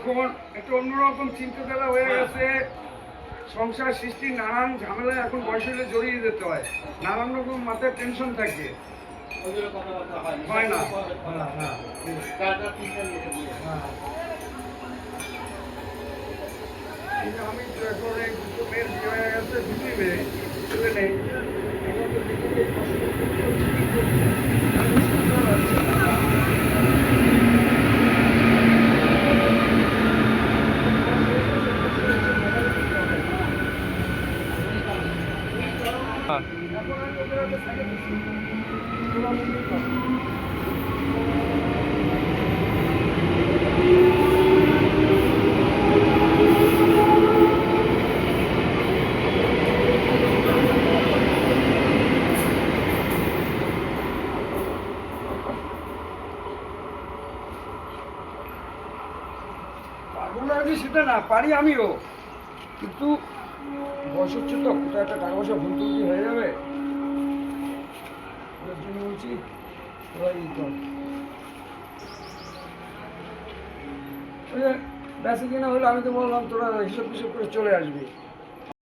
এখন একটু অন্যরকম চিন্তাধারা হয়ে গেছে। সংসার সৃষ্টি নানান ঝামেলায় এখন বয়স হলে জড়িয়ে যেতে হয়, নানান রকম মাথায় টেনশন থাকে, হয় না। কিন্তু আমি তো এখন এই দুটো মেয়ের বিয়ে হয়ে গেছে, দুটোই মেয়ে, ছেলে নেই। এখন তো দেখি এখন আমি ওদের একটা সাইডে দিচ্ছি, তোরা মন্দির কর। পারবো না যে সেটা না, পারি আমিও, কিন্তু বয়স হচ্ছে তো, কোথাও একটা টাকা পয়সা ভুল টুল কি হয়ে যাবে, ওর জন্য বলছি তোরা ই কর। ওই যে বেশি কিনা হলে আমি তো বললাম তোরা হিসাব টিসাব করে চলে আসবি।